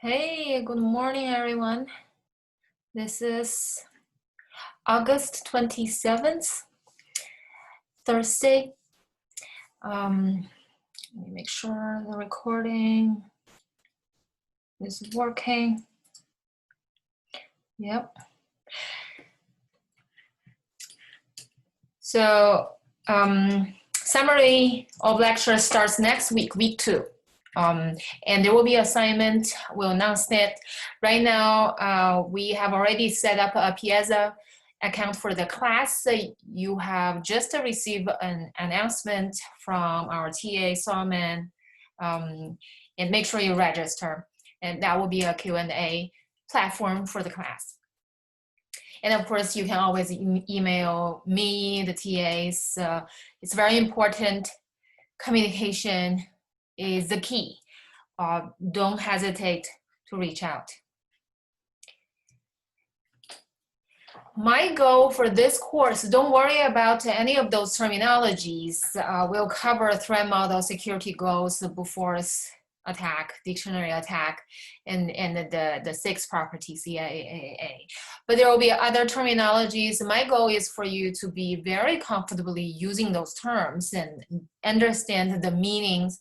Hey, good morning, everyone. This is August 27th, Thursday. Let me make sure the recording is working. Yep. So, summary of lecture starts next week, week 2. And there will be assignment. We'll announce it. Right now, we have already set up a Piazza account for the class. So you have just received an announcement from our TA, Solomon, and make sure you register. And that will be a Q&A platform for the class. And of course, you can always email me, the TAs. It's very important. Communication is the key. Don't hesitate to reach out. My goal for this course, don't worry about any of those terminologies. We'll cover threat model, security goals, before attack, dictionary attack, and the 6 property CIAAAA. But there will be other terminologies. My goal is for you to be very comfortably using those terms and understand the meanings,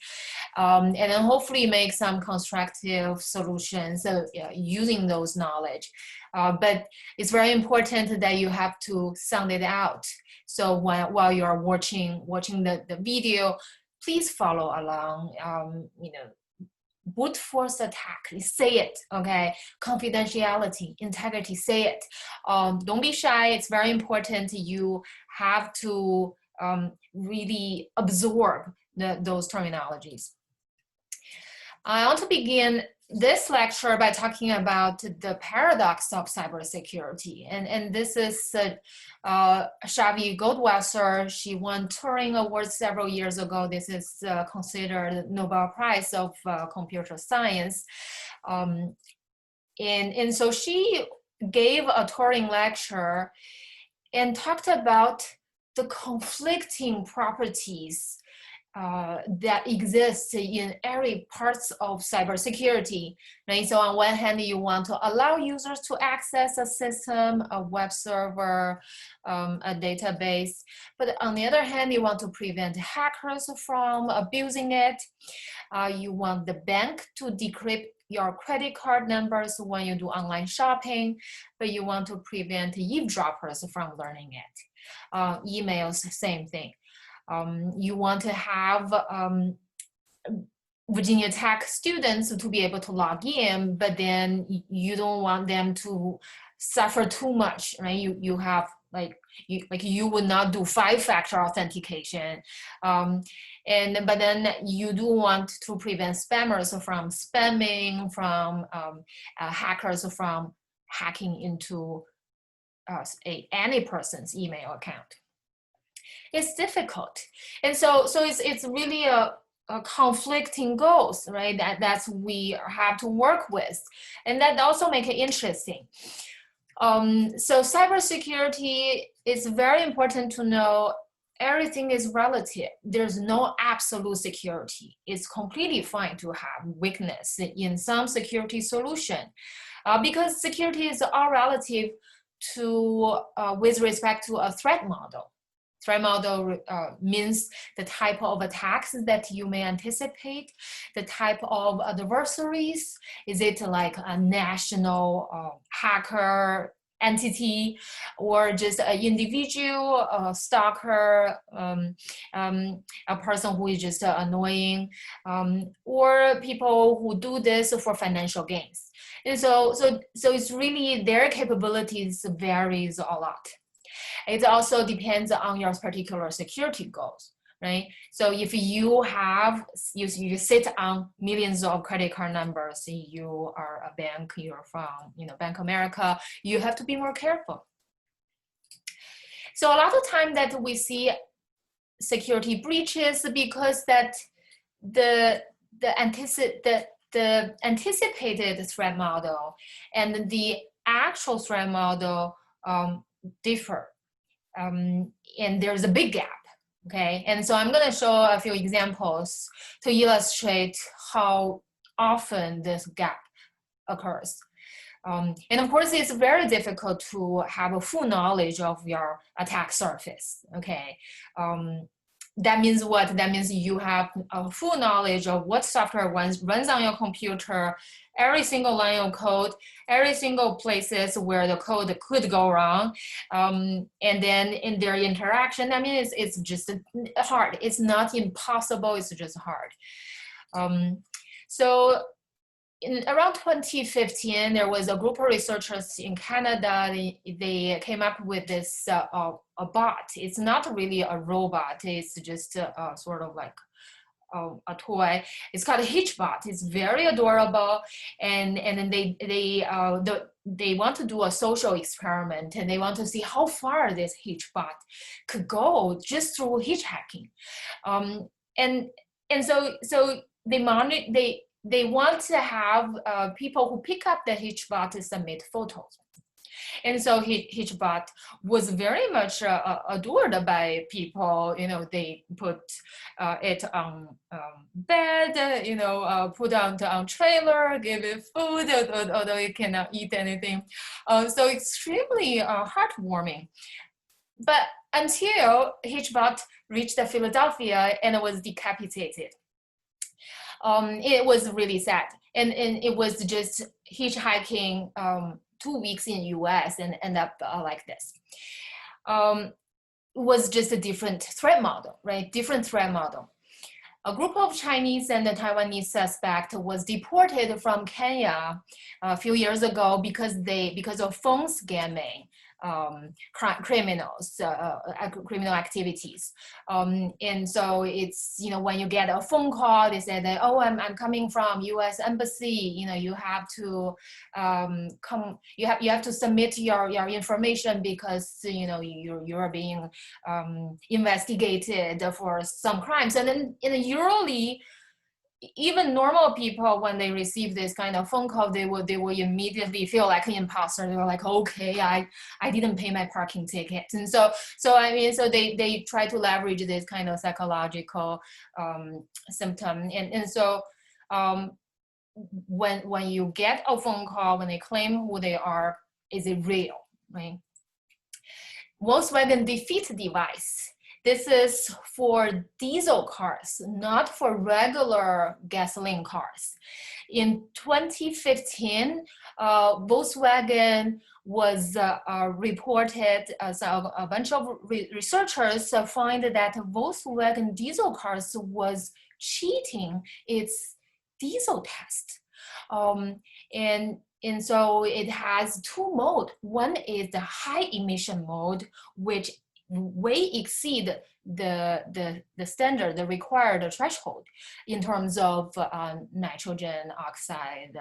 and then hopefully make some constructive solutions using those knowledge. But it's very important that you have to sound it out. So while you're watching the video, please follow along. Brute force attack, say it, okay? Confidentiality, integrity, say it. Don't be shy, it's very important. You have to really absorb those terminologies. I want to begin this lecture by talking about the paradox of cybersecurity. And this is Shavi Goldwasser. She won Turing Award several years ago. This is considered Nobel Prize of Computer Science. And so she gave a Turing lecture and talked about the conflicting properties that exists in every parts of cybersecurity, right? So on one hand, you want to allow users to access a system, a web server, a database. But on the other hand, you want to prevent hackers from abusing it. You want the bank to decrypt your credit card numbers when you do online shopping, but you want to prevent eavesdroppers from learning it. Emails, same thing. You want to have Virginia Tech students to be able to log in, but then you don't want them to suffer too much, right? You have you would not do 5-factor authentication, but then you do want to prevent spammers from spamming, from hackers from hacking into any person's email account. It's difficult, and so it's really a conflicting goals, right? That's we have to work with, and that also make it interesting. So cybersecurity is very important to know. Everything is relative. There's no absolute security. It's completely fine to have weakness in some security solution, because security is all relative to with respect to a threat model. Threat model means the type of attacks that you may anticipate, the type of adversaries. Is it like a national hacker entity, or just an individual, a stalker, a person who is just annoying, or people who do this for financial gains. And so it's really their capabilities varies a lot. It also depends on your particular security goals, right? So if you sit on millions of credit card numbers, you are a bank, you're from Bank of America, you have to be more careful. So a lot of time that we see security breaches because that the anticipated threat model and the actual threat model differ. And there's a big gap, okay? And so I'm going to show a few examples to illustrate how often this gap occurs. And of course, it's very difficult to have a full knowledge of your attack surface, okay? That means what? That means you have a full knowledge of what software runs on your computer, every single line of code, every single places where the code could go wrong. And then in their interaction, I mean, it's just hard. It's not impossible, it's just hard. So in around 2015, there was a group of researchers in Canada. They came up with this a bot. It's not really a robot. It's just sort of like a toy. It's called a HitchBot. It's very adorable, and then they want to do a social experiment, and they want to see how far this HitchBot could go just through hitchhiking, and so they want to have people who pick up the HitchBot to submit photos. And so HitchBot was very much adored by people. You know, they put it on bed, you know, put on trailer, give it food, although it cannot eat anything. So extremely heartwarming. But until HitchBot reached Philadelphia and was decapitated. It was really sad, and it was just hitchhiking 2 weeks in US and end up like this. It was just a different threat model, right? Different threat model. A group of Chinese and Taiwanese suspect was deported from Kenya a few years ago because of phone scamming. Criminals, criminal activities. And so it's, you know, when you get a phone call, they say that, oh, I'm coming from US Embassy, you know, you have to you have to submit your information because, you know, you're being investigated for some crimes. And then usually, even normal people, when they receive this kind of phone call, they will immediately feel like an imposter. They were like, okay, I didn't pay my parking ticket. And so I mean, so they try to leverage this kind of psychological symptom. And so when you get a phone call, when they claim who they are, is it real, right? Volkswagen defeat device. This is for diesel cars, not for regular gasoline cars. In 2015, Volkswagen was reported, so a bunch of researchers find that Volkswagen diesel cars was cheating its diesel test. And so it has two modes. One is the high emission mode, which way exceed the standard, the required threshold in terms of nitrogen oxide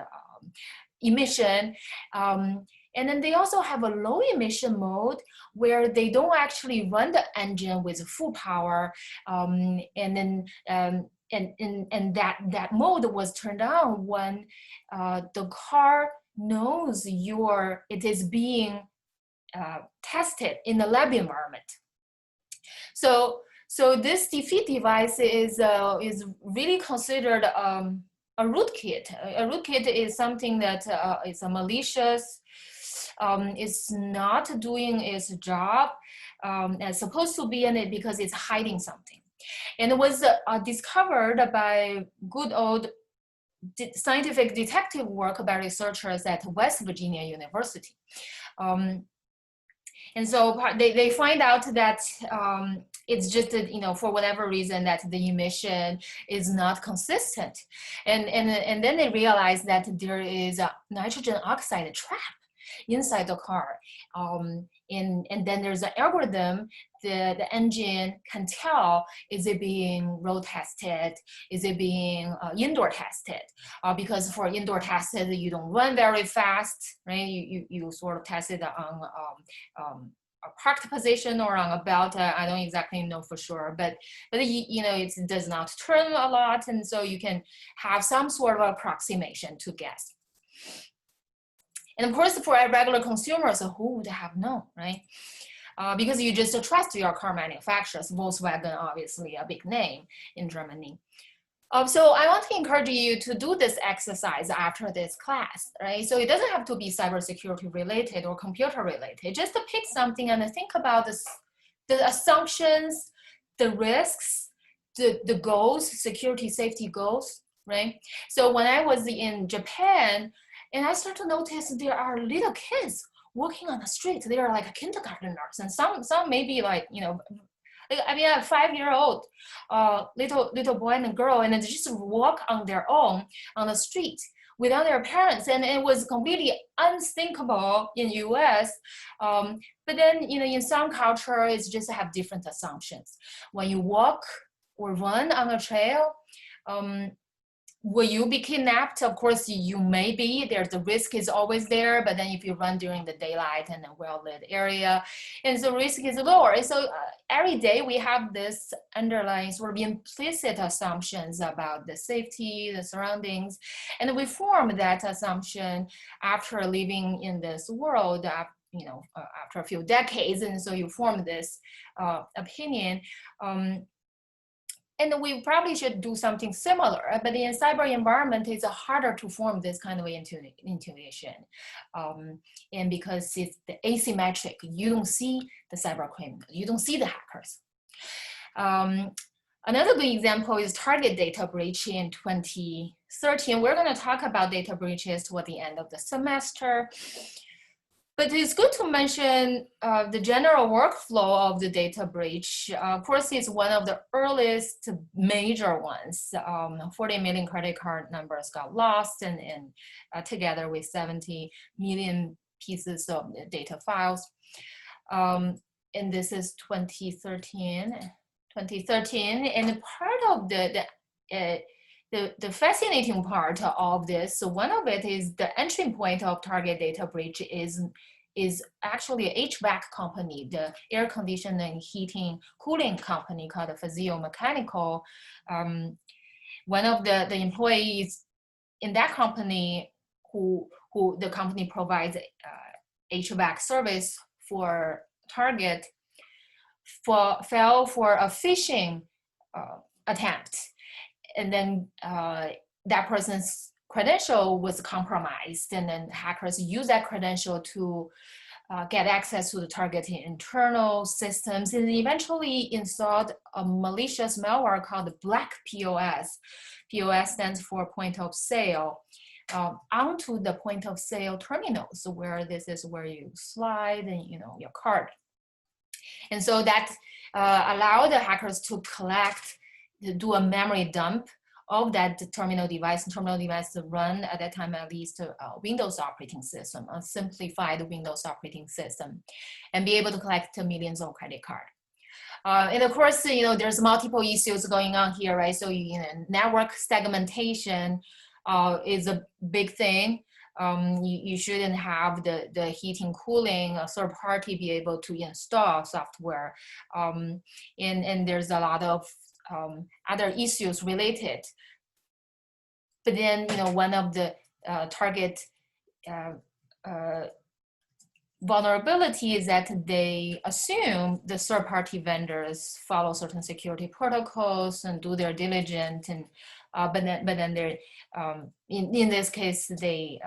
emission. And then they also have a low emission mode where they don't actually run the engine with full power. And then and that mode was turned on when the car knows it is being tested in the lab environment. So this defeat device is really considered a rootkit. A rootkit is something that is a malicious. It's not doing its job as supposed to be in it because it's hiding something. And it was discovered by good old scientific detective work by researchers at West Virginia University. And so they find out that it's just, you know, for whatever reason that the emission is not consistent. And then they realize that there is a nitrogen oxide trap inside the car. And then there's an algorithm. The engine can tell, is it being road tested? Is it being indoor tested? Because for indoor tested, you don't run very fast, right? You sort of test it on a parked position or on a belt. I don't exactly know for sure, but you know, it does not turn a lot, and so you can have some sort of approximation to guess. And of course, for regular consumers, who would have known, right? Because you just trust your car manufacturers. Volkswagen, obviously a big name in Germany. So I want to encourage you to do this exercise after this class, right? So it doesn't have to be cybersecurity related or computer related. Just to pick something and think about this, the assumptions, the risks, the goals, security safety goals, right? So when I was in Japan, and I started to notice there are little kids walking on the street. They are like kindergartners, and some maybe like, you know, I mean, a 5-year-old little boy and a girl, and they just walk on their own on the street without their parents, and it was completely unthinkable in US. But then, you know, in some culture, it's just have different assumptions. When you walk or run on a trail, will you be kidnapped? Of course, you may be. There's the risk is always there, but then if you run during the daylight and a well-lit area, and so risk is lower. So every day we have this underlying sort of implicit assumptions about the safety, the surroundings, and we form that assumption after living in this world, you know, after a few decades, and so you form this opinion. And we probably should do something similar, but in cyber environment, it's harder to form this kind of intuition. And because it's the asymmetric, you don't see the cyber criminal, you don't see the hackers. Another good example is target data breach in 2013. We're going to talk about data breaches toward the end of the semester. But it's good to mention the general workflow of the data breach. Of course, it's one of the earliest major ones. 40 million credit card numbers got lost, and together with 70 million pieces of data files. And this is 2013, and part of the fascinating part of this, so one of it is the entry point of target data breach is actually a HVAC company, the air conditioning, heating, cooling company called Physio Mechanical. One of the employees in that company who the company provides HVAC service for Target fell for a phishing attempt. And then that person's credential was compromised, and then hackers use that credential to get access to the Target internal systems, and eventually installed a malicious malware called Black POS. POS stands for point of sale, onto the point of sale terminals, where this is where you slide and, you know, your card. And so that allowed the hackers to do a memory dump of that terminal device. Terminal device to run at that time at least a Windows operating system, a simplified Windows operating system, and be able to collect millions of credit cards. And of course, you know, there's multiple issues going on here, right? So, you know, network segmentation is a big thing. You shouldn't have the heating, cooling, a third party be able to install software. And there's a lot of other issues related. But then, you know, one of the target vulnerability is that they assume the third-party vendors follow certain security protocols and do their diligence, and but then they're in this case the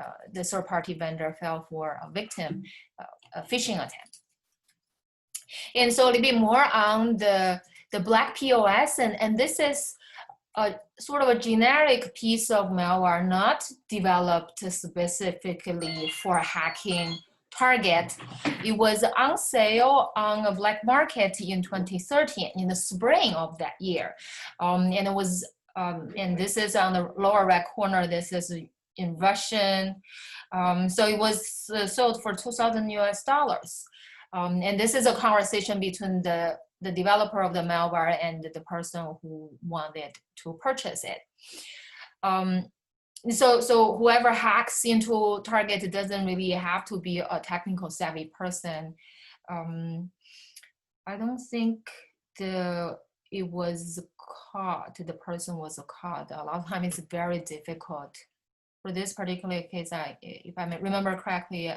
third-party vendor fell for a victim a phishing attempt. And so a little bit more on the Black POS, and this is a sort of a generic piece of malware not developed specifically for hacking Target. It was on sale on a black market in 2013, in the spring of that year. And it was, and this is on the lower right corner, this is in Russian. So it was sold for $2,000 US. And this is a conversation between the developer of the malware and the person who wanted to purchase it. So whoever hacks into Target doesn't really have to be a technical savvy person. I don't think it was caught, the person was caught. A lot of times it's very difficult. For this particular case, if I remember correctly,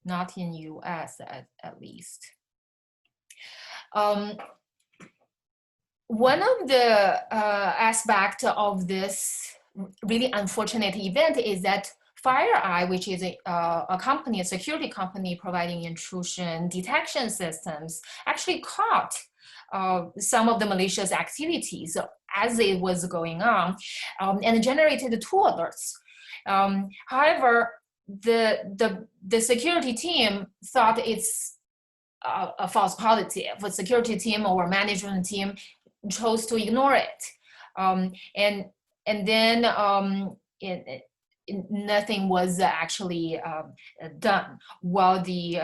not in US at least. One of the aspects of this really unfortunate event is that FireEye, which is a company, a security company providing intrusion detection systems, actually caught some of the malicious activities as it was going on, and generated 2 alerts. However, the security team thought it's a false positive. The security team or management team chose to ignore it, and then nothing was actually done while the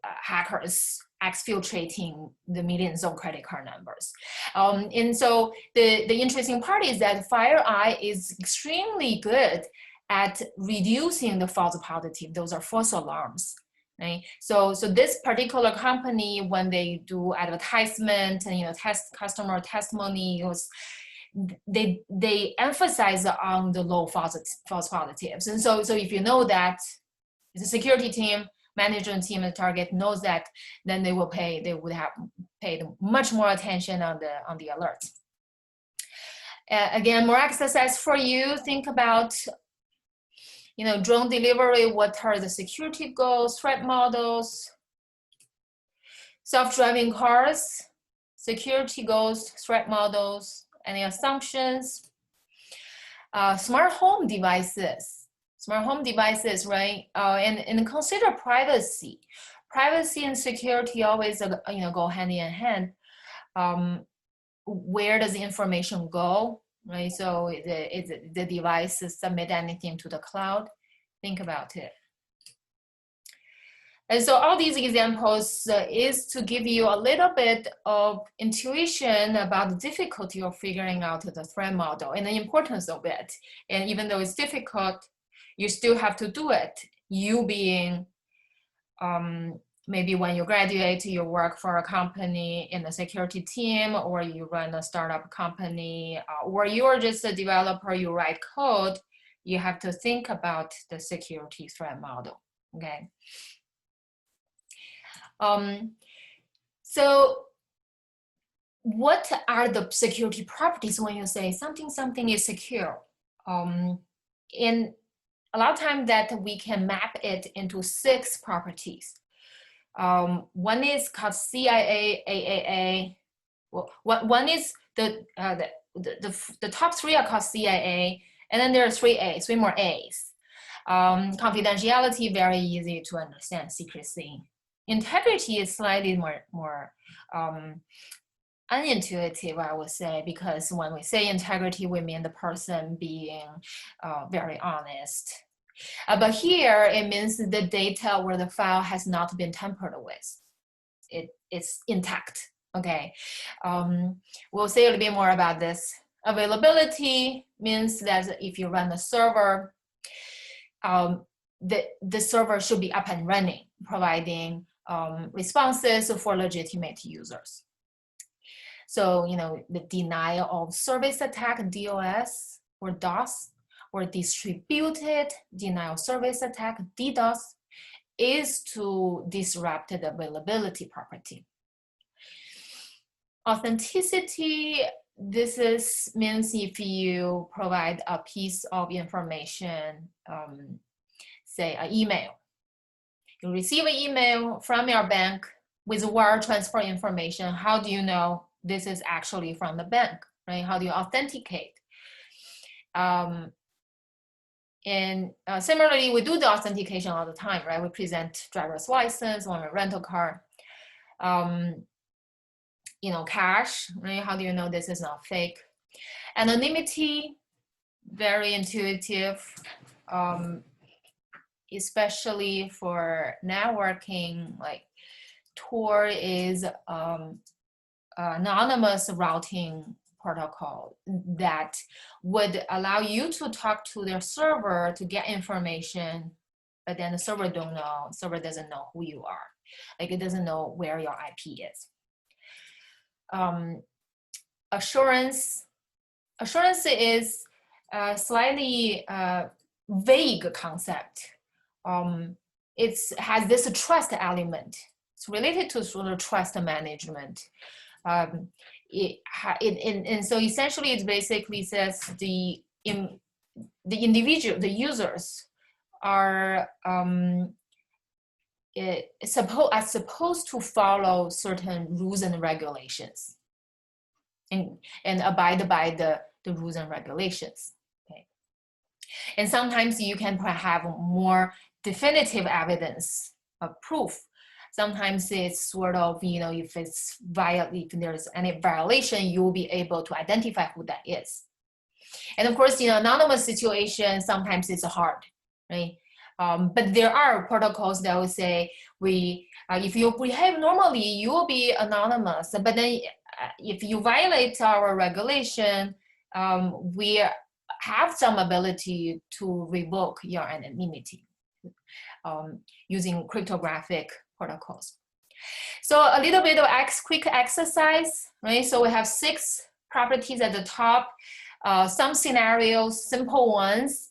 hackers exfiltrating the millions of credit card numbers. And so the interesting part is that FireEye is extremely good at reducing the false positive. Those are false alarms. Right? So this particular company, when they do advertisement and customer testimonials, they emphasize on the low false positives. And so if you know that the security team, management team, the target knows that, then they would have paid much more attention on the alerts. Again, more exercise for you. Think about drone delivery, what are the security goals, threat models, self-driving cars, security goals, threat models, any assumptions, smart home devices, right? And consider privacy. Privacy and security always go hand in hand. Where does the information go? Right, so the device submit anything to the cloud? Think about it. And so all these examples is to give you a little bit of intuition about the difficulty of figuring out the threat model and the importance of it. And even though it's difficult, you still have to do it. You being maybe when you graduate, you work for a company in the security team, or you run a startup company, or you're just a developer, you write code, you have to think about the security threat model, okay? So what are the security properties when you say something is secure? In a lot of times that we can map it into 6 properties. One is called CIAAAA. Well, one is the top 3 are called CIA, and then there are 3 more A's. Confidentiality, very easy to understand. Secrecy. Integrity is slightly more unintuitive, I would say, because when we say integrity, we mean the person being very honest. But here, it means the data or the file has not been tampered with. It's intact, okay? We'll say a little bit more about this. Availability means that if you run the server, the server should be up and running, providing responses for legitimate users. So, the denial of service attack, DOS, or DOS, or distributed denial of service attack, DDoS, is to disrupt the availability property. Authenticity, this means if you provide a piece of information, say an email. You receive an email from your bank with wire transfer information. How do you know this is actually from the bank, right? How do you authenticate? And similarly, we do the authentication all the time, right? We present driver's license on a rental car. Cash, right? How do you know this is not fake? Anonymity, very intuitive, especially for networking. Like Tor is anonymous routing protocol that would allow you to talk to their server to get information, but then the server doesn't know who you are. Like it doesn't know where your IP is. Assurance is a slightly vague concept. It has this trust element. It's related to sort of trust management. and so essentially it basically says the individual, the users are supposed to follow certain rules and regulations and abide by the rules and regulations. Okay. And sometimes you can have more definitive evidence of proof. Sometimes it's sort of, if there's any violation, you will be able to identify who that is. And of course, anonymous situation, sometimes it's hard, right? But there are protocols that will say, if you behave normally, you will be anonymous. But then if you violate our regulation, we have some ability to revoke your anonymity using cryptographic protocols. So a little bit of quick exercise, right? So we have 6 properties at the top. Some scenarios, simple ones.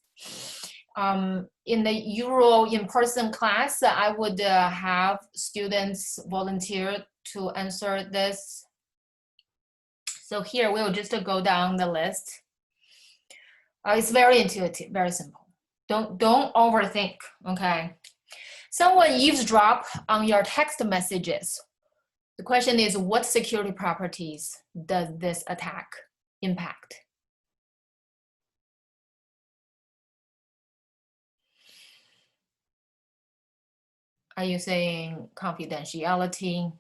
In the Euro in-person class, I would have students volunteer to answer this. So here we'll just go down the list. It's very intuitive, very simple. Don't overthink, okay? Someone eavesdrop on your text messages. The question is, what security properties does this attack impact? Are you saying confidentiality,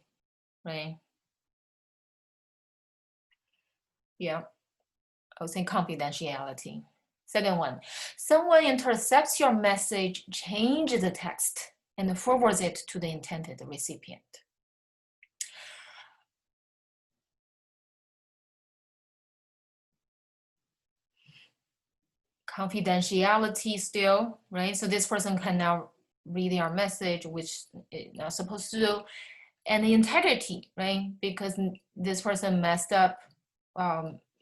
right? Yeah, I would say confidentiality. Second one, someone intercepts your message, changes the text, and forwards it to the intended recipient. Confidentiality still, right? So this person can now read your message, which is not supposed to do, and the integrity, right? Because this person messed up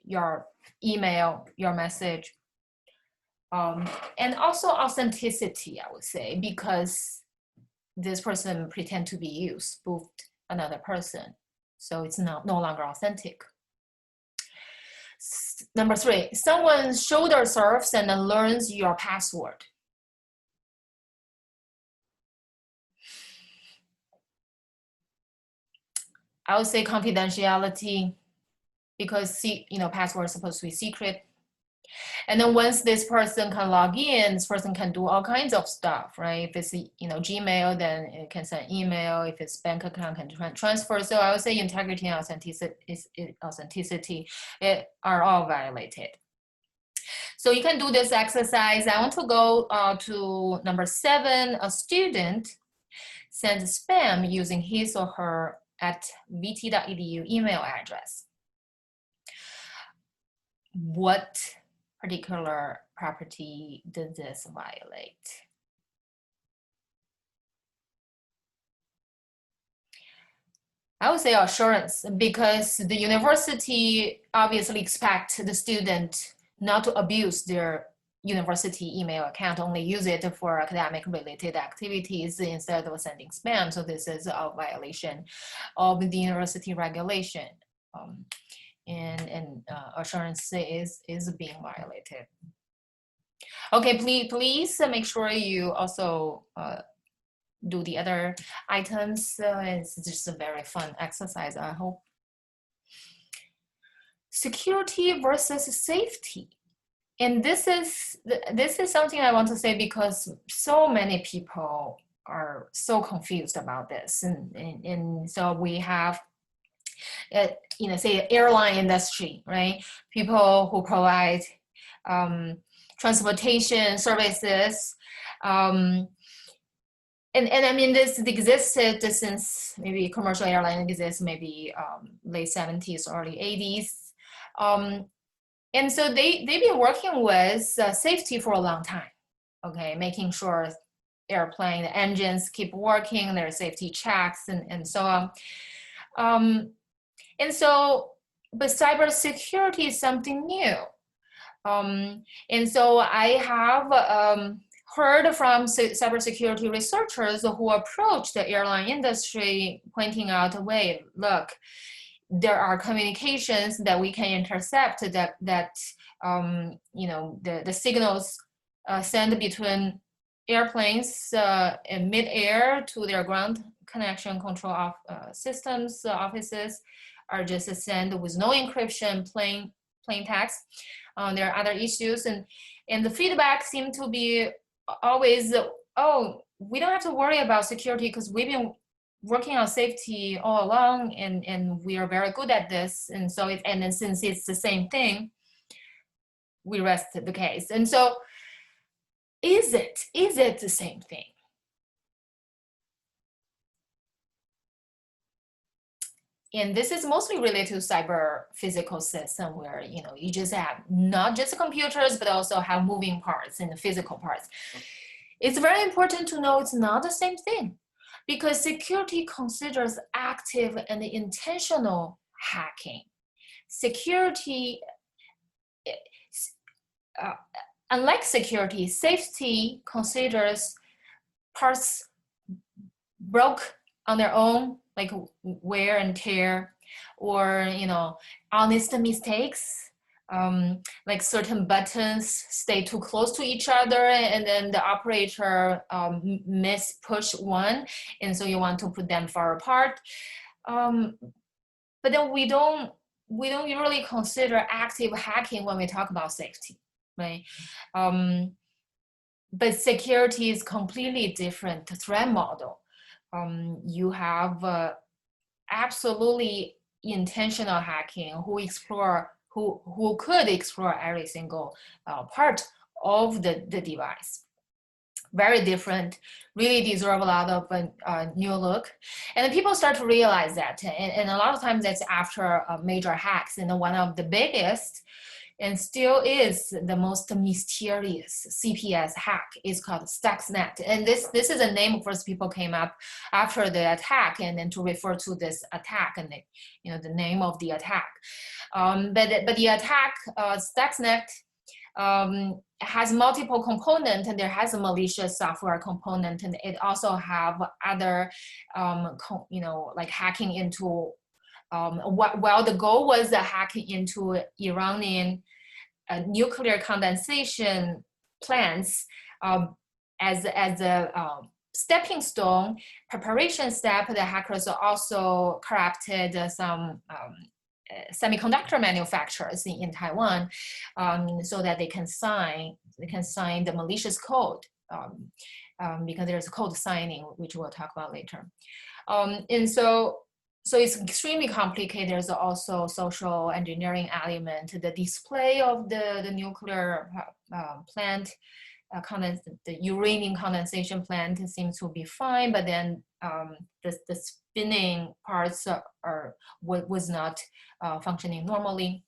your email, your message, and also authenticity, I would say, because this person pretend to be you, spoofed another person, so it's no longer authentic. Number 3, someone shoulder surfs and then learns your password. I would say confidentiality, because password is supposed to be secret. And then once this person can log in, this person can do all kinds of stuff, right? If it's Gmail, then it can send email. If it's bank account, can transfer. So I would say integrity and authenticity are all violated. So you can do this exercise. I want to go to number 7. A student sends spam using his or her @vt.edu email address. What particular property does this violate? I would say assurance, because the university obviously expects the student not to abuse their university email account, only use it for academic related activities instead of sending spam. So this is a violation of the university regulation. And assurance is being violated. Okay, please make sure you also do the other items. It's just a very fun exercise, I hope. Security versus safety. And this is something I want to say because so many people are so confused about this. And so we have, say airline industry, right? People who provide transportation services. And I mean, this existed since maybe commercial airline exists maybe late 70s, early 80s. And so they've been working with safety for a long time, okay? Making sure airplane engines keep working, there are safety checks and so on. And so, but cybersecurity is something new. And so I have heard from cybersecurity researchers who approach the airline industry pointing out, wait, look, there are communications that we can intercept that you know, the signals sent between airplanes in mid-air to their ground connection control of systems offices are just sent with no encryption, plain text. There are other issues, and the feedback seemed to be always, oh, we don't have to worry about security because we've been working on safety all along, and we are very good at this. And so, and then since it's the same thing, we rest the case. And so, is it the same thing? And this is mostly related to cyber physical system, where, you know, you just have not just computers, but also have moving parts and the physical parts. It's very important to know it's not the same thing, because security considers active and intentional hacking. Security, unlike security, safety considers parts broke on their own, like wear and tear, or, you know, honest mistakes, like certain buttons stay too close to each other, and then the operator miss push one, and so you want to put them far apart. But then we don't usually consider active hacking when we talk about safety, right? But security is completely different threat model. You have absolutely intentional hacking who could explore every single part of the device. Very different, really deserve a lot of new look. And then people start to realize that, and a lot of times that's after major hacks. And one of the biggest, and still is the most mysterious CPS hack, is called Stuxnet. And this is a name first people came up after the attack, and then to refer to this attack and the, you know, the name of the attack. But the attack, Stuxnet, has multiple components, and there has a malicious software component, and it also have other, you know, like hacking into, while the goal was hacking into Iranian nuclear condensation plants as a stepping stone, preparation step, the hackers also corrupted some semiconductor manufacturers in Taiwan, so that they can sign the malicious code, because there's code signing, which we'll talk about later. And so it's extremely complicated. There's also social engineering element. The display of the nuclear plant, the uranium condensation plant seems to be fine, but then the spinning parts was not functioning normally.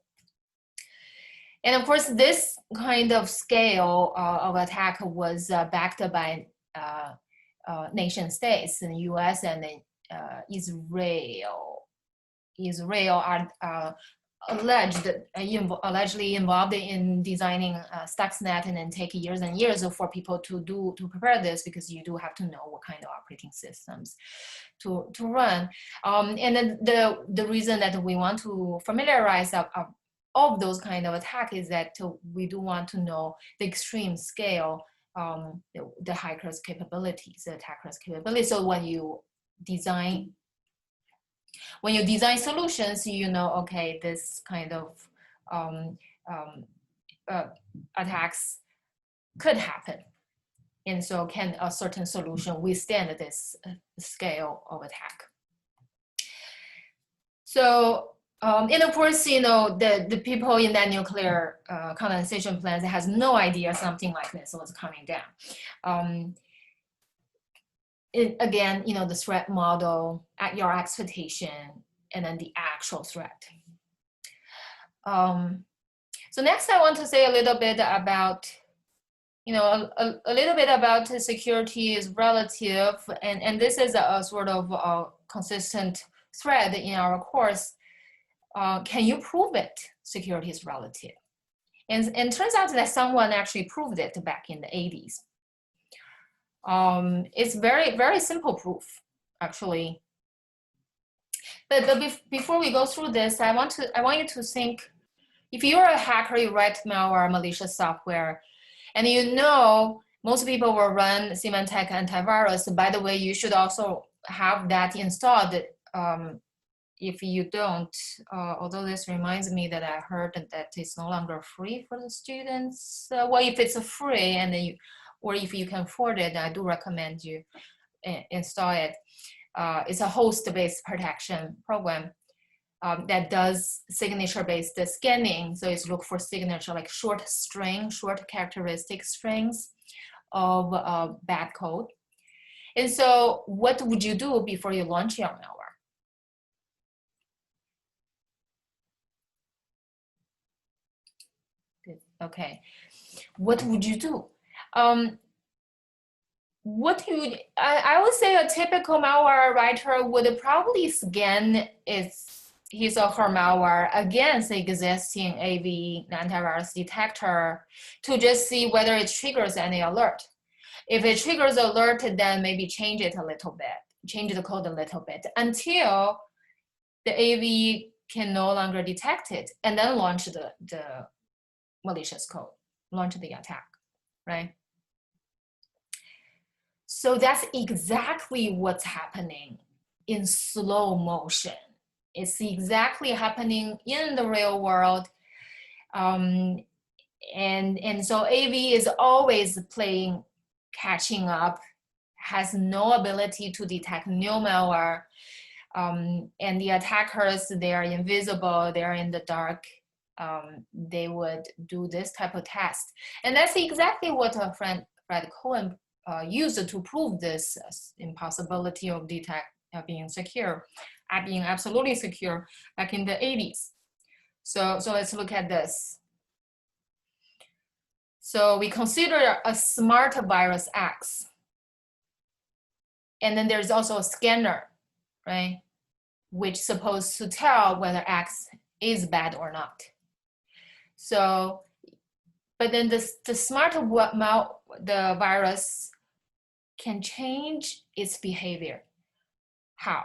And of course, this kind of scale of attack was backed by nation states, in the US and Israel. Israel are allegedly involved in designing Stuxnet, and then take years and years for people to prepare this, because you do have to know what kind of operating systems to run. And then the reason that we want to familiarize of those kind of attack is that we do want to know the extreme scale, the hackers' capabilities, the attackers' capabilities. So when you design solutions, you know, okay, this kind of attacks could happen, and so can a certain solution withstand this scale of attack? So, and of course, you know, the people in that nuclear condensation plant has no idea something like this was coming down. Again, you know, the threat model at your expectation, and then the actual threat. So next, I want to say a little bit about, you know, a little bit about security is relative, and this is a sort of a consistent thread in our course. Can you prove it? Security is relative, and it turns out that someone actually proved it back in the 80s. It's very, very simple proof, actually. But before we go through this, I want you to think, if you're a hacker, you write malware, malicious software, and you know most people will run Symantec antivirus. By the way, you should also have that installed. If you don't, although this reminds me that I heard that it's no longer free for the students. Well, if it's free and then or if you can afford it, I do recommend you install it. It's a host-based protection program that does signature-based scanning. So it's look for signature, like short characteristic strings of bad code. And so what would you do before you launch your malware? Okay, what would you do? I would say a typical malware writer would probably scan his or her malware against existing AV antivirus detector to just see whether it triggers any alert. If it triggers alert, then maybe change it a little bit, change the code a little bit until the AV can no longer detect it, and then launch the malicious code, launch the attack, right? So that's exactly what's happening in slow motion. It's exactly happening in the real world. And so AV is always playing catching up, has no ability to detect new malware. And the attackers, they are invisible, they're in the dark. They would do this type of test. And that's exactly what Fred Cohen used to prove this impossibility of being secure, being absolutely secure back in the 80s. So let's look at this. So we consider a smart virus X. And then there's also a scanner, right? Which is supposed to tell whether X is bad or not. So, but then the smart the virus can change its behavior. How?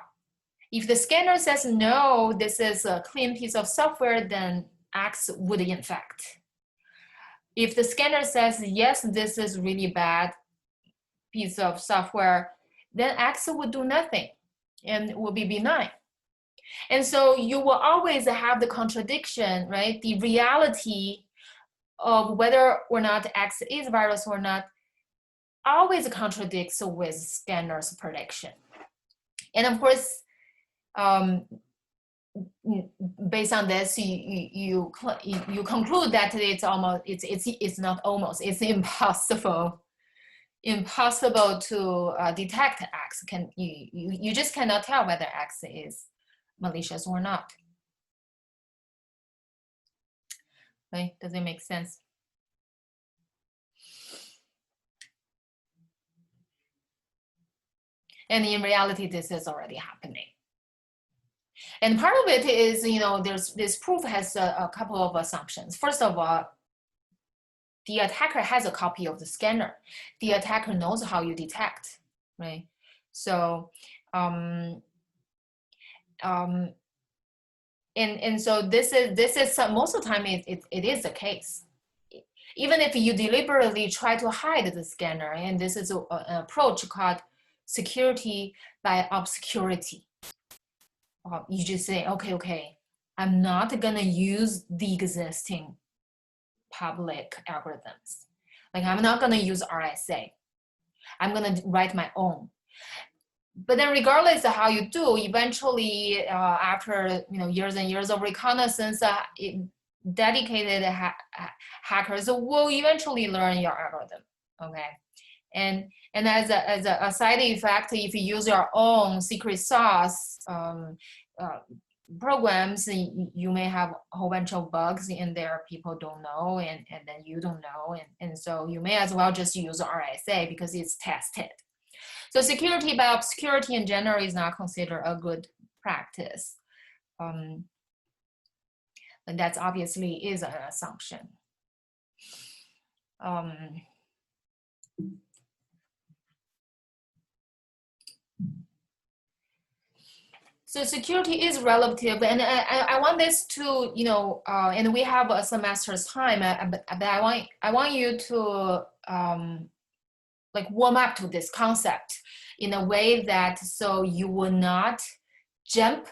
If the scanner says no, this is a clean piece of software, then X would infect. If the scanner says yes, this is really bad piece of software, then X would do nothing and will be benign. And so you will always have the contradiction, right? The reality of whether or not X is virus or not always contradicts with scanner's prediction. And of course, based on this, you conclude that it's not almost, it's impossible to detect X. You just cannot tell whether X is malicious or not. Right? Does it make sense? And in reality, this is already happening. And part of it is, this proof has a couple of assumptions. First of all, the attacker has a copy of the scanner. The attacker knows how you detect, right? So, and so this is most of the time it is the case. Even if you deliberately try to hide the scanner, and this is an approach called security by obscurity. You just say, okay, I'm not gonna use the existing public algorithms. Like I'm not gonna use RSA. I'm gonna write my own. But then regardless of how you do, eventually after years and years of reconnaissance, dedicated hackers will eventually learn your algorithm, okay? And as a side effect, if you use your own secret sauce programs, you may have a whole bunch of bugs in there people don't know, and then you don't know, and so you may as well just use RSA because it's tested. So security by obscurity in general is not considered a good practice. And that's obviously is an assumption. So security is relative, and I want this to, you know, and we have a semester's time, but I want you to like warm up to this concept in a way that so you will not jump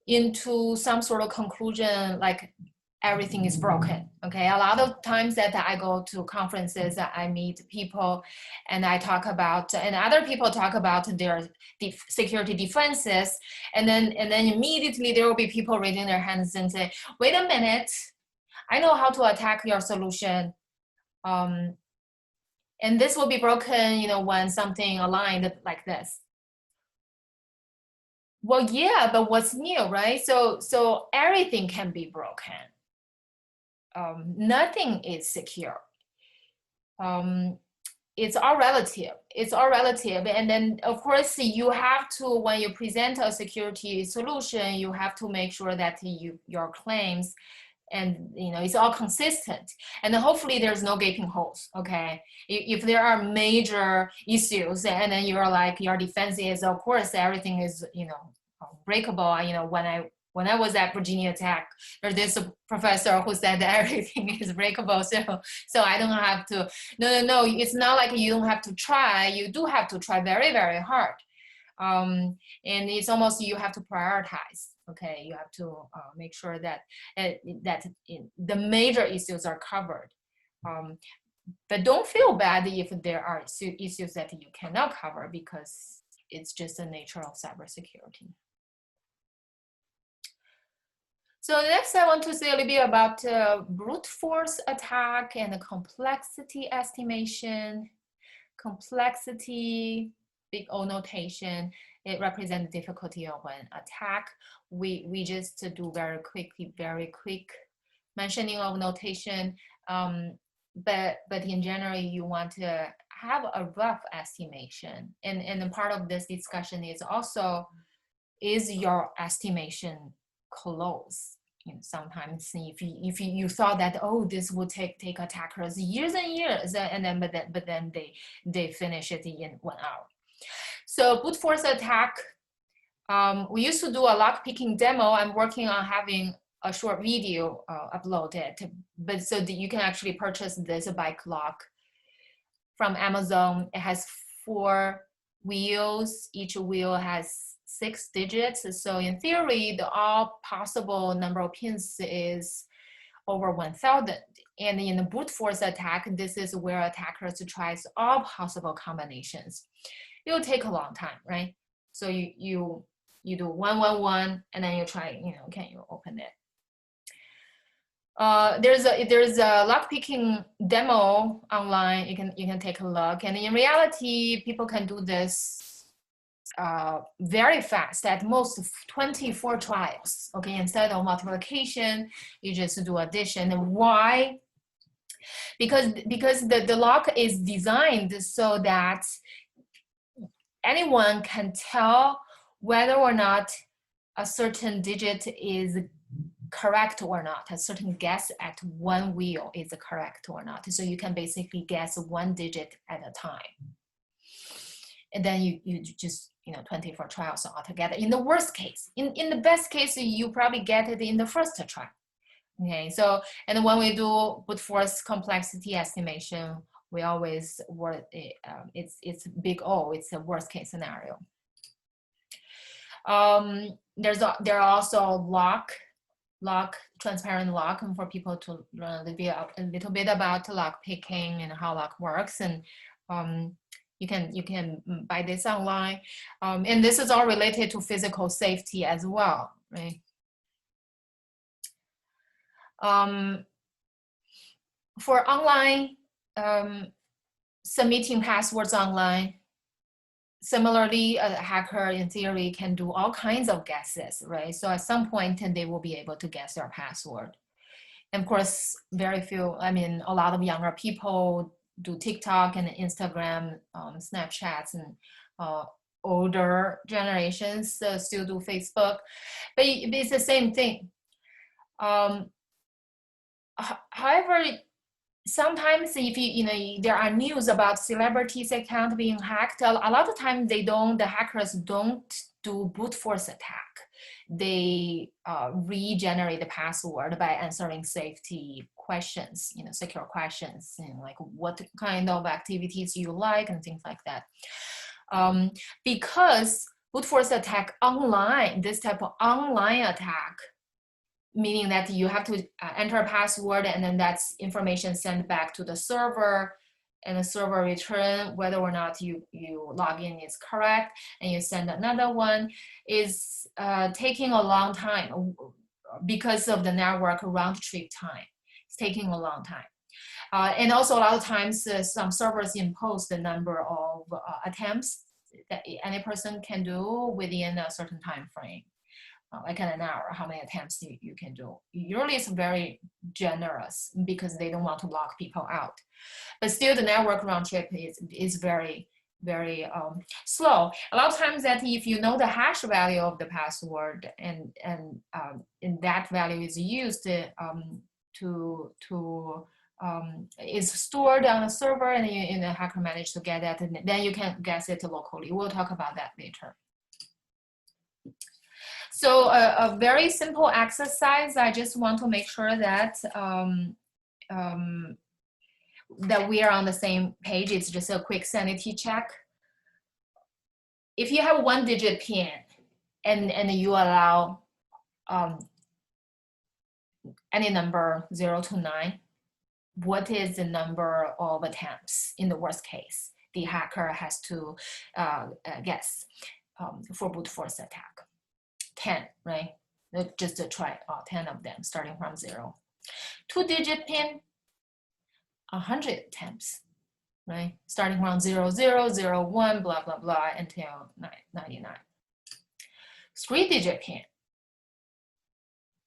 into some sort of conclusion like everything is broken. Okay, a lot of times that I go to conferences, I meet people and I talk about, and other people talk about their security defenses, and then immediately there will be people raising their hands and say, wait a minute, I know how to attack your solution. And this will be broken, you know, when something aligned like this. Well, yeah, but what's new, right? So everything can be broken. Nothing is secure. It's all relative. It's all relative. And then, of course, you have to, when you present a security solution, you have to make sure that your claims and you know it's all consistent, and then hopefully there's no gaping holes. Okay, if there are major issues and then you're like your defense is of course everything is, you know, breakable. You know, when I was at Virginia Tech, there's this professor who said that everything is breakable, so I don't have to. No, it's not like you don't have to try. You do have to try very, very hard. And it's almost you have to prioritize. Okay, you have to make sure that the major issues are covered. But don't feel bad if there are issues that you cannot cover, because it's just the nature of cybersecurity. So next, I want to say a little bit about brute force attack and the complexity estimation. Complexity, big O notation, it represents the difficulty of an attack. We just do very quick mentioning of notation, but in general, you want to have a rough estimation. And part of this discussion is also, is your estimation close? You know, sometimes if you thought that, oh, this would take attackers years and years, and then but then they finish it in 1 hour. So brute force attack, we used to do a lock picking demo. I'm working on having a short video uploaded, but so that you can actually purchase this bike lock from Amazon. It has 4 wheels. Each wheel has 6 digits. So in theory, the all possible number of pins is over 1,000. And in the brute force attack, this is where attackers tries all possible combinations. It will take a long time, right? So you do 111, and then you try, you know, can you open it? There's a lockpicking demo online. You can take a look, and in reality, people can do this very fast, at most 24 trials. Okay, instead of multiplication, you just do addition. And why? Because the lock is designed so that anyone can tell whether or not a certain digit is correct or not. A certain guess at 1 wheel is correct or not. So you can basically guess 1 digit at a time. And then you just, you know, 24 trials altogether. In the worst case, in the best case, you probably get it in the first try. Okay, so, and when we do brute force complexity estimation, we always work, it's big O, it's a worst case scenario. There are also transparent lock, and for people to learn a little bit about lock picking and how lock works, and you can buy this online, and this is all related to physical safety as well, right? For online, submitting passwords online, similarly, a hacker in theory can do all kinds of guesses, right? So at some point, they will be able to guess your password. And of course, very few, I mean, a lot of younger people do TikTok and Instagram, Snapchats, and older generations still do Facebook, but it's the same thing. However, sometimes if you know, there are news about celebrities' account being hacked, a lot of times the hackers don't do brute force attack. They regenerate the password by answering safety questions, secure questions, like what kind of activities you like and things like that. Because brute force attack online, this type of online attack, meaning that you have to enter a password and then that's information sent back to the server, and the server return whether or not you log in is correct, and you send another one, is taking a long time because of the network round trip time. It's taking a long time. And also a lot of times some servers impose the number of attempts that any person can do within a certain time frame. Like in an hour, how many attempts you can do. Usually it's very generous because they don't want to lock people out. But still the network round trip is very, very slow. A lot of times that if you know the hash value of the password and that value is used is stored on a server and the hacker managed to get that, and then you can guess it locally. We'll talk about that later. So a very simple exercise. I just want to make sure that that we are on the same page. It's just a quick sanity check. If you have 1-digit PIN and you allow any number 0 to 9, what is the number of attempts in the worst case the hacker has to guess for brute force attack? 10, right? Just to try 10 of them, starting from 0. 2-digit PIN, 100 attempts, right? Starting from 0, 0, 0, 1, blah, blah, blah, until 99. 3-digit PIN,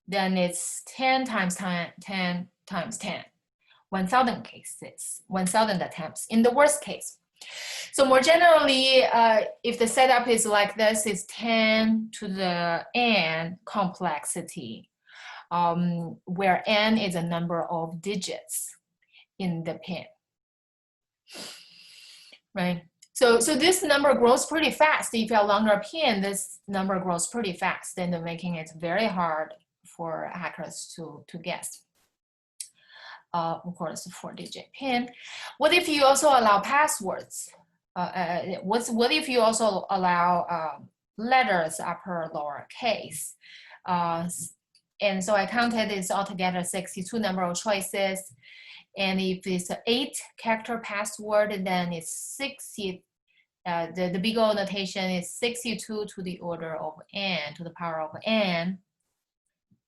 then it's 10 times 10, 10 times 10. 1,000 cases, 1,000 attempts in the worst case. So more generally, if the setup is like this, it's 10 to the n complexity, where n is a number of digits in the PIN, right? So this number grows pretty fast. If you have a longer PIN, this number grows pretty fast, and making it very hard for hackers to guess. Of course, 4-digit PIN. What if you also allow passwords? What if you also allow letters, upper, lower case? And so I counted it's altogether 62 number of choices. And if it's an 8-character password, then it's 60. The big O notation is 62 to the order of n, to the power of n,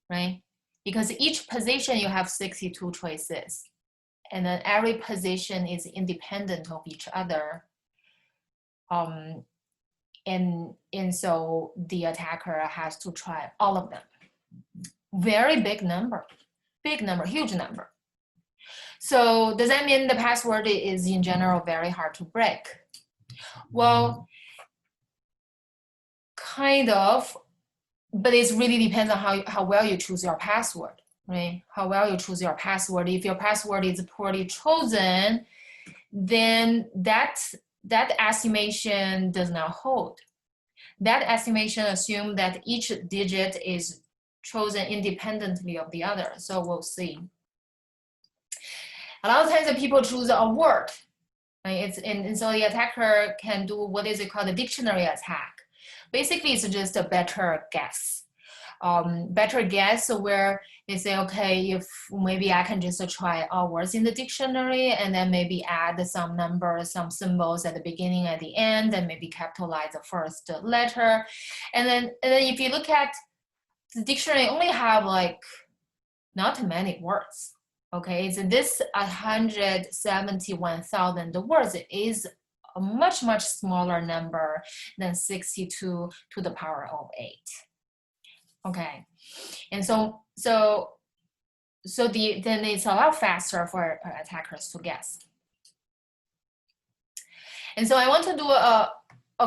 right? Because each position you have 62 choices, and then every position is independent of each other. And so the attacker has to try all of them. Very big number, huge number. So does that mean the password is in general very hard to break? Well, kind of. But it really depends on how well you choose your password, right? How well you choose your password. If your password is poorly chosen, then that estimation does not hold. That estimation assumes that each digit is chosen independently of the other. So we'll see. A lot of times the people choose a word, right? And so the attacker can do what is called a dictionary attack. Basically, it's just a better guess. Better guess where they say, okay, if maybe I can just try all words in the dictionary and then maybe add some numbers, some symbols at the beginning, at the end, and maybe capitalize the first letter. And then if you look at the dictionary, only have like not many words. Okay, so this 171,000 words is a much smaller number than 62 to the power of 8. Okay, and so then it's a lot faster for attackers to guess. And so I want to do a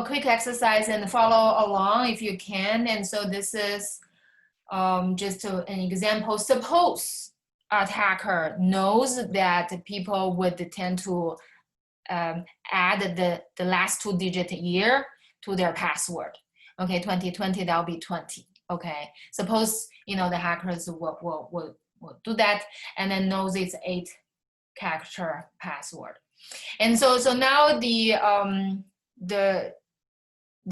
quick exercise and follow along if you can. And so this is just an example. Suppose attacker knows that people would tend to add the last 2-digit year to their password. Okay, 2020, that'll be 20. Okay, suppose, you know, the hackers will do that and then knows it's 8-character password. And so now the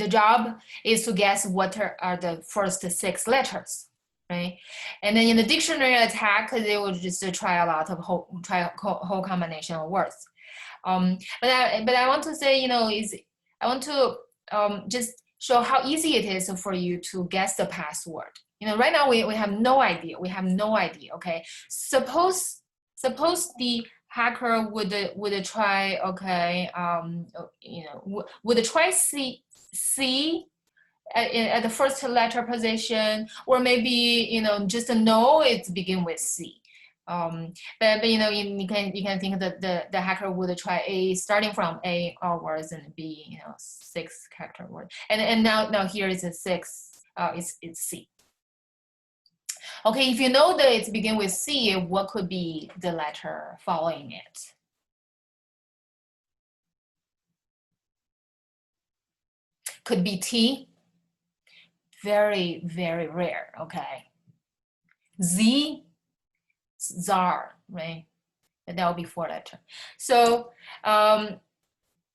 job is to guess what are the first 6 letters, right? And then in the dictionary attack, they will just try a lot of whole combination of words. But I want to say, you know, I want to just show how easy it is for you to guess the password. You know, right now we have no idea. We have no idea. Okay, suppose the hacker would try. Okay, you know, would try C at the first letter position, or maybe, you know, just know it begin with C. But you know, you can think that the hacker would try A, starting from A words, and B, you know, 6-character word. And now here is a 6. It's C. Okay, if you know that it begin with C, what could be the letter following it? Could be T. Very, very rare. Okay. Z, czar, right? That will be 4 letter. So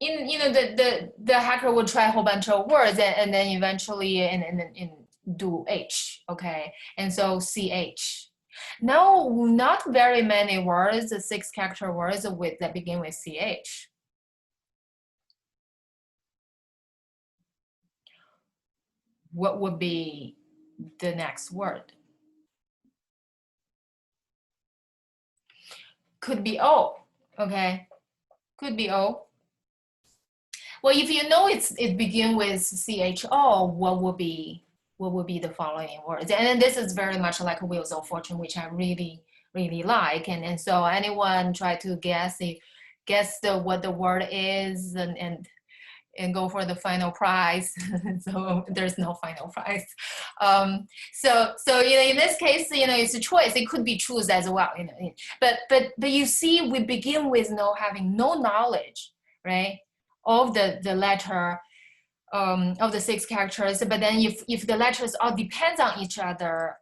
you know, the hacker would try a whole bunch of words and then eventually in do H. Okay, and so CH. Now, not very many words, the 6-character words that begin with CH. What would be the next word? Could be O. Okay, could be O. Well, if you know it begins with CHO, what would be the following words? And this is very much like Wheels of Fortune, which I really like. And so anyone try to guess what the word is and go for the final prize. So there's no final prize. So you know, in this case, you know, it's a choice. It could be choose as well. You know, but you see, we begin with having no knowledge, right, of the letter of the 6 characters. But then if the letters all depends on each other,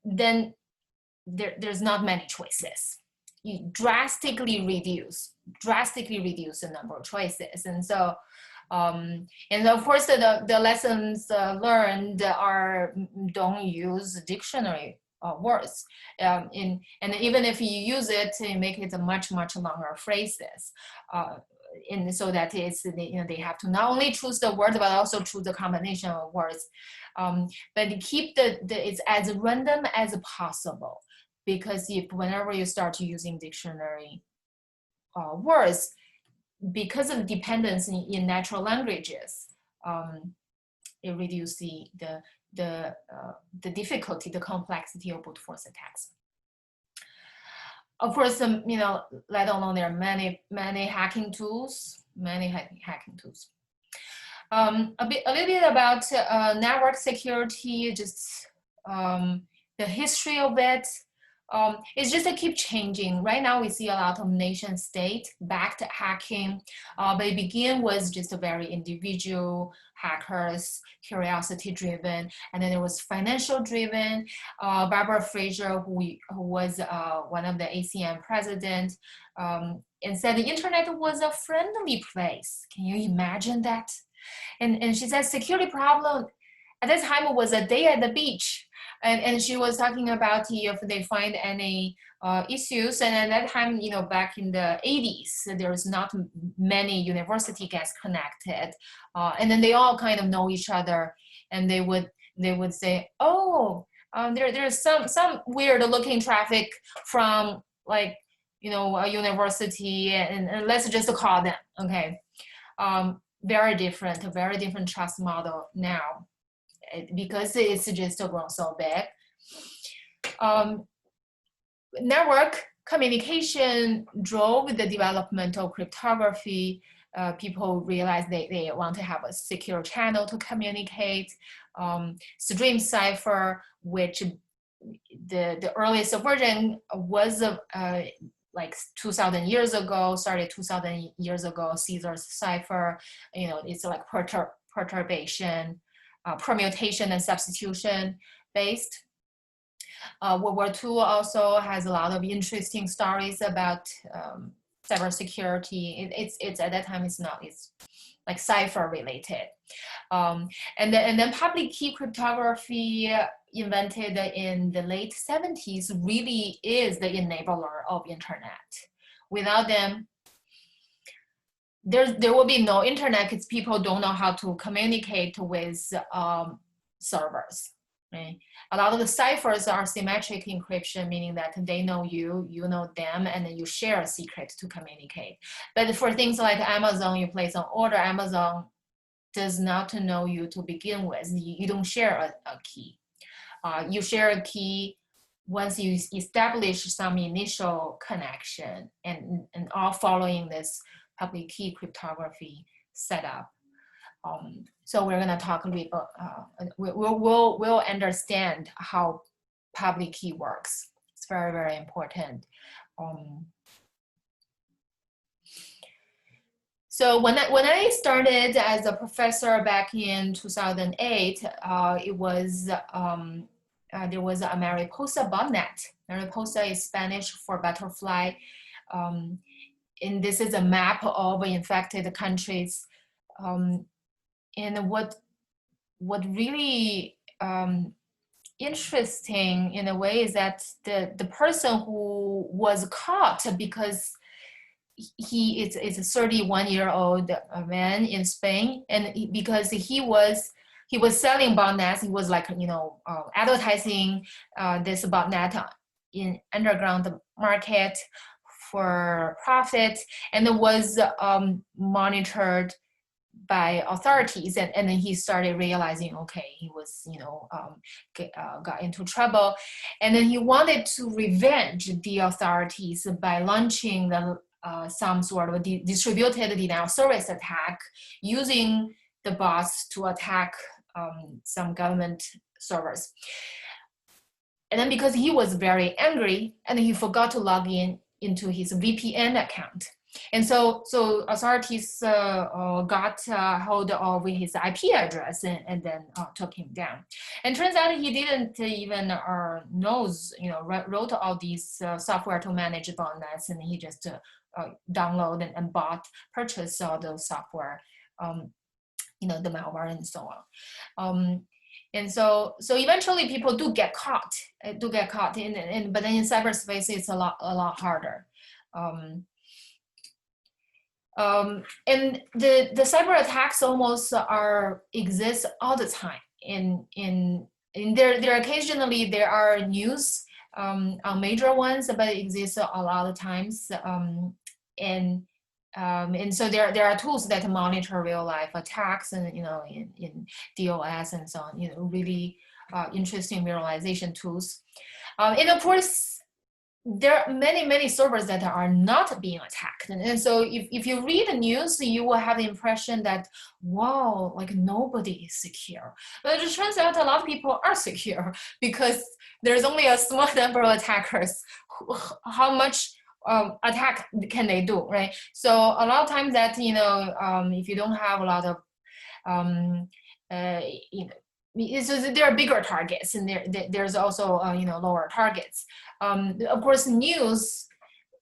then there's not many choices. You drastically reduce the number of choices. And so and of course the lessons learned are don't use dictionary words, and even if you use it, make it a much longer phrases, and so that it's, you know, they have to not only choose the word but also choose the combination of words, but keep it's as random as possible. Because whenever you start using dictionary words, because of dependence in natural languages, it reduces the difficulty, the complexity of brute force attacks. Of course, you know, let alone there are many hacking tools, A little bit about network security, just the history of it. It's just keep changing. Right now, we see a lot of nation state-backed hacking, but it began with just a very individual hackers, curiosity-driven, and then there was financial-driven. Barbara Fraser, who was one of the ACM president, and said the internet was a friendly place. Can you imagine that? And she said security problem at that time was a day at the beach. And she was talking about if they find any issues. And at that time, you know, back in the 80s, there was not many university gets connected. And then they all kind of know each other. And they would say, oh, there's some weird looking traffic from, like, you know, a university, and let's just call them. Okay. Very different trust model now, because it's just grown so big. Network communication drove the development of cryptography. People realized they want to have a secure channel to communicate. Stream cipher, which the earliest version was like 2,000 years ago, started 2,000 years ago, Caesar's cipher. You know, it's like perturbation, permutation and substitution based. World War II also has a lot of interesting stories about cybersecurity. It's at that time it's like cipher related. And then public key cryptography invented in the late 70s really is the enabler of internet. Without them, there will be no internet because people don't know how to communicate with servers. Right? A lot of the ciphers are symmetric encryption, meaning that they know you, you know them, and then you share a secret to communicate. But for things like Amazon, you place an order, Amazon does not know you to begin with. You don't share a key. You share a key once you establish some initial connection, and all following this public key cryptography setup. So we're going to talk a little bit. We'll understand how public key works. It's very, very important. So when I started as a professor back in 2008, it was there was a Mariposa botnet. Mariposa is Spanish for butterfly, and this is a map of infected countries. And what really interesting in a way is that the person who was caught, because he is a 31-year-old man in Spain, and because he was selling botnets, he was like, you know, advertising this botnet in underground market for profit, and it was monitored by authorities, and then he started realizing, okay, he was, you know, got into trouble, and then he wanted to revenge the authorities by launching the some sort of distributed denial of service attack, using the bots to attack some government servers. And then because he was very angry, and he forgot to log into his VPN account. And so authorities got hold of his IP address and then took him down. And turns out he didn't even knows, you know, wrote all these software to manage botnets, and he just download and purchase all those software, you know, the malware and so on. And so eventually people do get caught, but then in cyberspace it's a lot harder. And the cyber attacks almost exist all the time. There occasionally there are news on major ones, but it exists a lot of times. And so there are tools that monitor real life attacks, and you know, in DOS and so on. You know, really interesting visualization tools. And of course, there are many servers that are not being attacked, and so if you read the news, you will have the impression that, wow, like nobody is secure. But it turns out a lot of people are secure, because there's only a small number of attackers. How much attack can they do, right? So a lot of times that, you know, if you don't have a lot of you know, so there are bigger targets, and there's also you know, lower targets. Of course, news,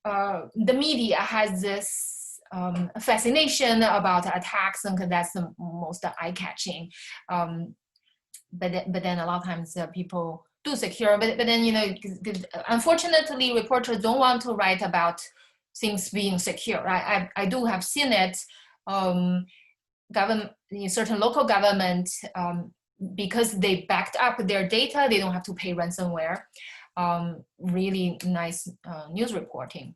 the media has this fascination about attacks, and that's the most eye-catching. But then a lot of times people do secure, but then, you know, unfortunately reporters don't want to write about things being secure. I do have seen it. Certain local government, because they backed up their data, they don't have to pay ransomware. Really nice news reporting.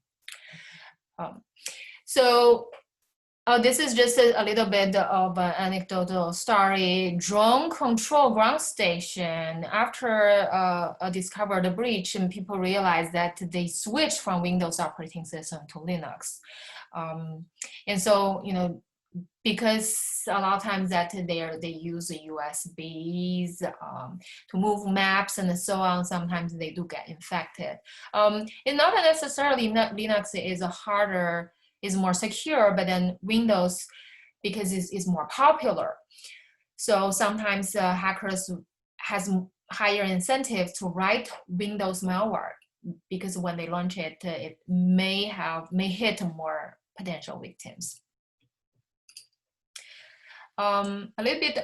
This is just a little bit of an anecdotal story. Drone control ground station, after discovered a breach, and people realized that they switched from Windows operating system to Linux. And so, you know, because a lot of times that they use the USBs to move maps and so on, sometimes they do get infected. And not necessarily Linux is more secure, but then Windows, because it's more popular. So sometimes hackers has higher incentive to write Windows malware because when they launch it, it may hit more potential victims. A little bit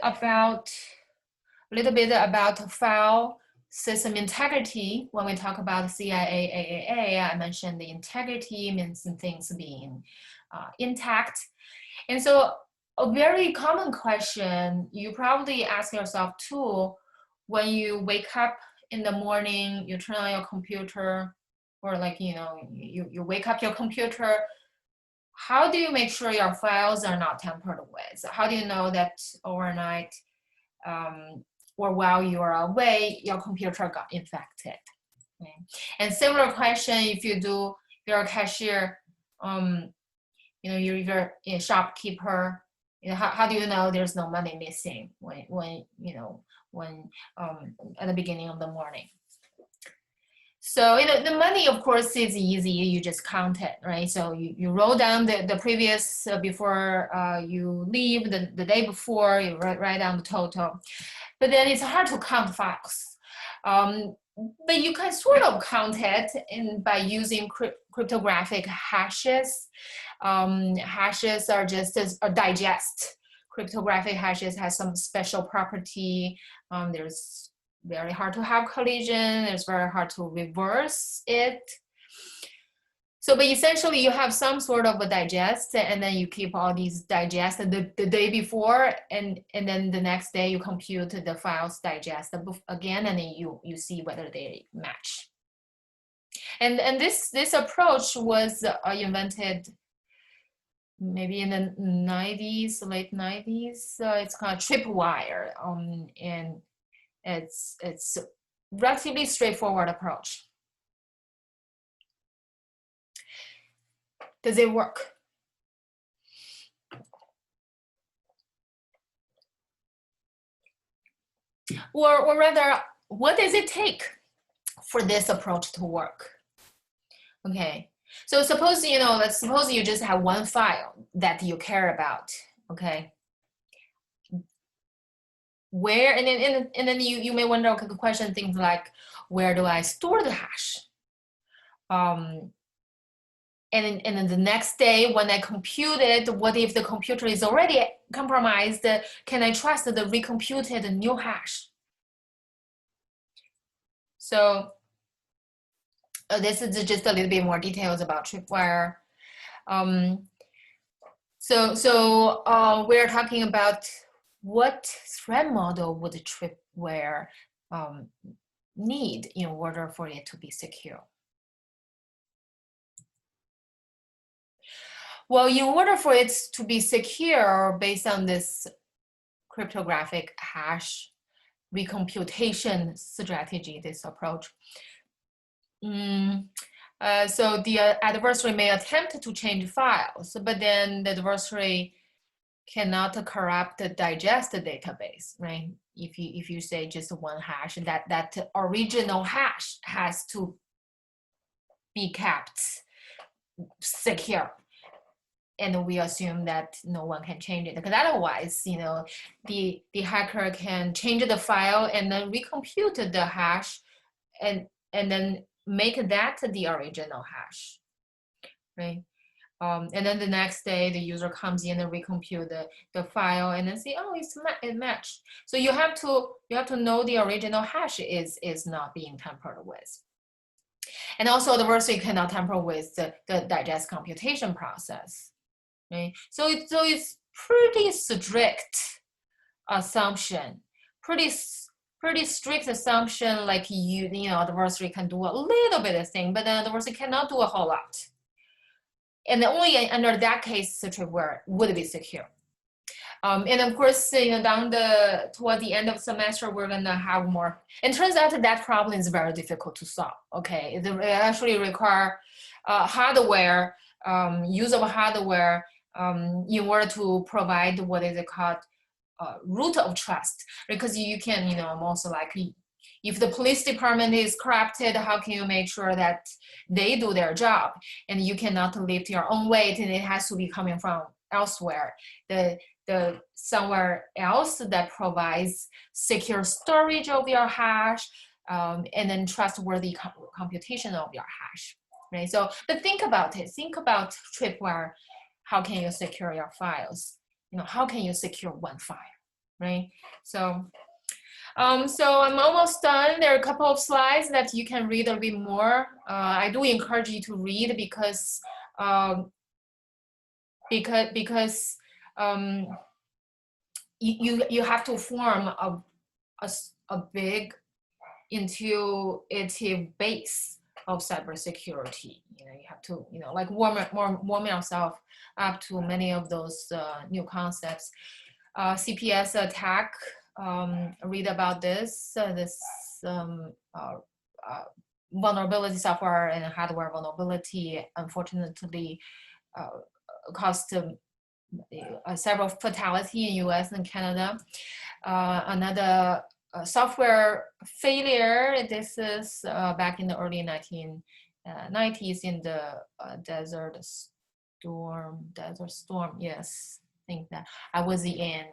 about file system integrity. When we talk about CIAAAA, I mentioned the integrity means things being intact. And so a very common question you probably ask yourself too, when you wake up in the morning, you turn on your computer, or like, you wake up your computer, how do you make sure your files are not tampered with? How do you know that overnight or while you are away, your computer got infected? Okay. And similar question, if you're a cashier, you're a shopkeeper, how do you know there's no money missing when at the beginning of the morning? So the money, of course, is easy. You just count it, right? So you roll down the previous before you leave the day before. You write down the total, but then it's hard to count files. But you can sort of count it by using cryptographic hashes. Hashes are just a digest. Cryptographic hashes has some special property. There's very hard to have collision. It's very hard to reverse it. So, but essentially you have some sort of a digest, and then you keep all these digests the day before, and then the next day you compute the files digest again, and then you see whether they match. And this approach was invented maybe in the 90s, late 90s. It's called Tripwire, and it's a relatively straightforward approach. Does it work? Or rather, what does it take for this approach to work? Okay, so suppose let's suppose you just have one file that you care about. Okay, where and then you may wonder, okay, question things like, where do I store the hash? And then the next day when I compute it, what if the computer is already compromised? Can I trust the recomputed new hash? So this is just a little bit more details about Tripwire. So we're talking about what threat model would Tripwire need in order for it to be secure. Well, in order for it to be secure based on this cryptographic hash recomputation strategy, this approach, so the adversary may attempt to change files, but then the adversary cannot corrupt the digest database, right? If you say just one hash, that original hash has to be kept secure. And we assume that no one can change it, because otherwise, the hacker can change the file and then recompute the hash, and then make that the original hash, right? And then the next day, the user comes in and recompute the file, and then see, oh, it matched. So you have to know the original hash is not being tampered with. And also, the adversary cannot tamper with the digest computation process. Right? So it's pretty strict assumption, pretty strict assumption. Like the adversary can do a little bit of thing, but then the adversary cannot do a whole lot. And only under that case, the Tripwire would be secure. And of course, toward the end of the semester, we're gonna have more. And turns out that problem is very difficult to solve. Okay, it actually require hardware, use of hardware. In order to provide what is called root of trust, because you can, also like, if the police department is corrupted, how can you make sure that they do their job? And you cannot lift your own weight, and it has to be coming from elsewhere, the somewhere else that provides secure storage of your hash, and then trustworthy computation of your hash, right? So, but think about it. Think about Tripwire. How can you secure your files? How can you secure one file, right? So, so I'm almost done. There are a couple of slides that you can read a little bit more. I do encourage you to read because you have to form a big intuitive base of cybersecurity. You have to like warm yourself up to many of those new concepts. CPS attack. Read about this vulnerability, software and hardware vulnerability, unfortunately caused several fatality in US and Canada. Another software failure, this is back in the early 1990s in the Desert Storm, yes, I think that I was in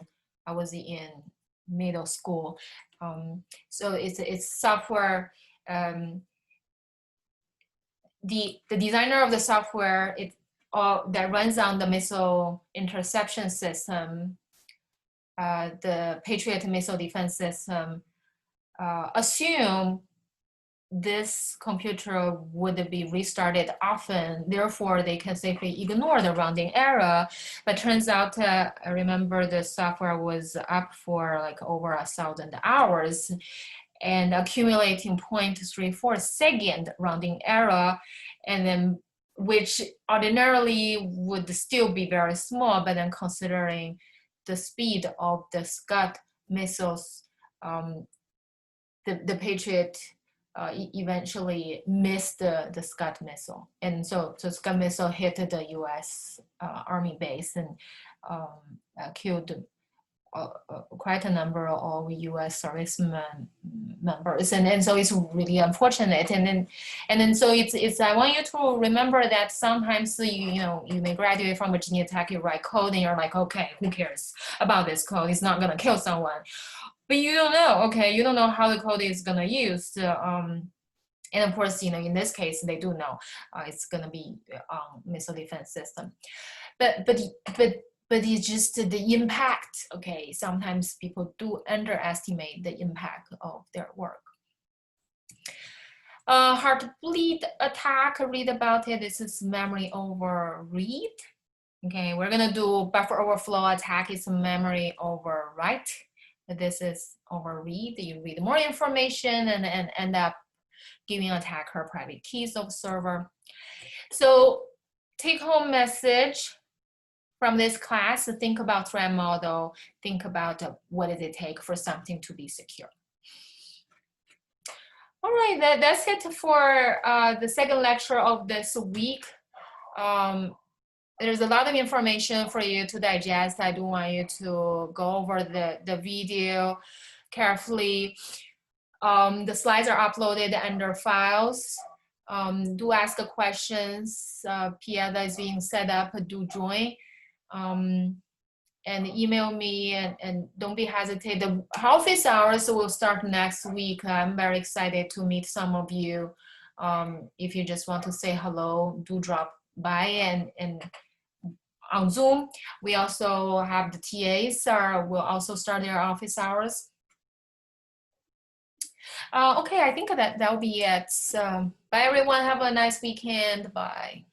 middle school. So it's software. The designer of the software that runs on the missile interception system, the Patriot missile defense system, assume this computer would be restarted often, therefore they can safely ignore the rounding error. But turns out, I remember the software was up for like over 1,000 hours and accumulating 0.34 second rounding error, and then which ordinarily would still be very small, but then considering the speed of the Scud missiles, the Patriot eventually missed the Scud missile, and so Scud missile hit the U.S. Army base and killed quite a number of U.S. servicemen members, and so it's really unfortunate. And then so it's I want you to remember that sometimes you may graduate from Virginia Tech, you write code, and you're like, okay, who cares about this code? It's not gonna kill someone. But you don't know, okay? You don't know how the code is gonna use. And of course, in this case, they do know it's gonna be missile defense system. But it's just the impact, okay? Sometimes people do underestimate the impact of their work. Heartbleed attack, read about it. This is memory over read. Okay, we're gonna do buffer overflow attack. It's memory over write. This is over read. You read more information and end up giving attacker private keys of server. So take home message from this class, think about threat model, think about what does it take for something to be secure. All right, that's it for the second lecture of this week. There's a lot of information for you to digest. I do want you to go over the video carefully. The slides are uploaded under files. Do ask the questions. Pieta is being set up, do join. And email me and don't be hesitant. The office hours will start next week. I'm very excited to meet some of you. If you just want to say hello, do drop by and on Zoom. We also have the TAs will also start their office hours. Okay, I think that will be it. Bye everyone, have a nice weekend, bye.